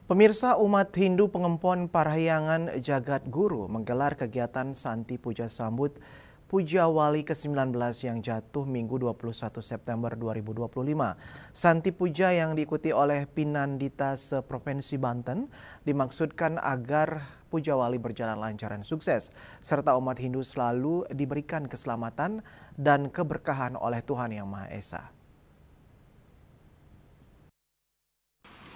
Pemirsa umat Hindu Pengempon Parahyangan Jagat Guru menggelar kegiatan Santi Puja Sambut Puja Wali ke-19 yang jatuh Minggu 21 September 2025. Santi Puja yang diikuti oleh Pinandita se-Provinsi Banten dimaksudkan agar Puja Wali berjalan lancar dan sukses, serta umat Hindu selalu diberikan keselamatan dan keberkahan oleh Tuhan Yang Maha Esa.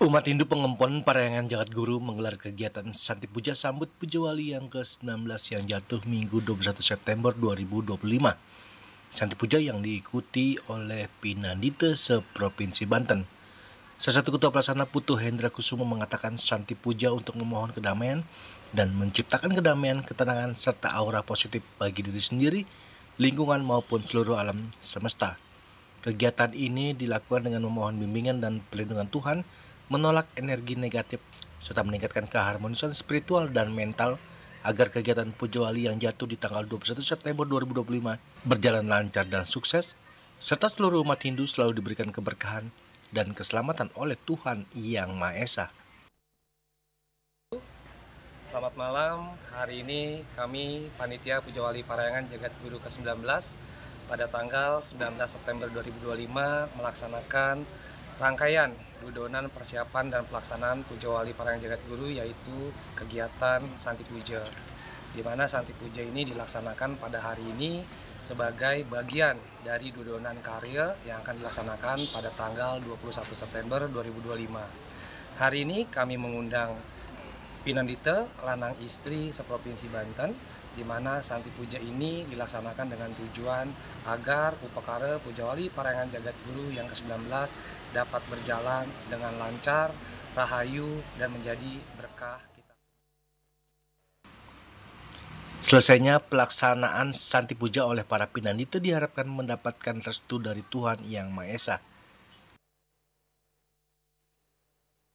Umat Hindu Pengempon Parahyangan Jagat Guru menggelar kegiatan Santi Puja Sambut Puja Wali yang ke-19 yang jatuh Minggu 21 September 2025. Santi Puja yang diikuti oleh Pinandita se-Provinsi Banten. Salah satu Ketua Pelaksana Putu Hendra Kusumo mengatakan Santi Puja untuk memohon kedamaian dan menciptakan kedamaian, ketenangan, serta aura positif bagi diri sendiri, lingkungan maupun seluruh alam semesta. Kegiatan ini dilakukan dengan memohon bimbingan dan perlindungan Tuhan, menolak energi negatif, serta meningkatkan keharmonisan spiritual dan mental agar kegiatan Puja Wali yang jatuh di tanggal 21 September 2025 berjalan lancar dan sukses, serta seluruh umat Hindu selalu diberikan keberkahan dan keselamatan oleh Tuhan Yang Maha Esa. Selamat malam, hari ini kami Panitia Puja Wali Parahyangan Jagat Guru ke-19 pada tanggal 19 September 2025 melaksanakan rangkaian dudonan persiapan dan pelaksanaan Puja Wali Parahyangan Jagat Guru, yaitu kegiatan Santi Puja, di mana Santi Puja ini dilaksanakan pada hari ini sebagai bagian dari dudonan karya yang akan dilaksanakan pada tanggal 21 September 2025. Hari ini kami mengundang Pinandita, lanang istri seprovinsi Banten, di mana Santi Puja ini dilaksanakan dengan tujuan agar upakara Puja Wali Parahyangan Jagat Guru yang ke-19 dapat berjalan dengan lancar, rahayu, dan menjadi berkah kita. Selesainya pelaksanaan Santi Puja oleh para Pinandita diharapkan mendapatkan restu dari Tuhan Yang Maha Esa.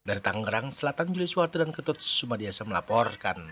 Dari Tangerang Selatan, Julius Warte dan Ketut Sumadiasa melaporkan.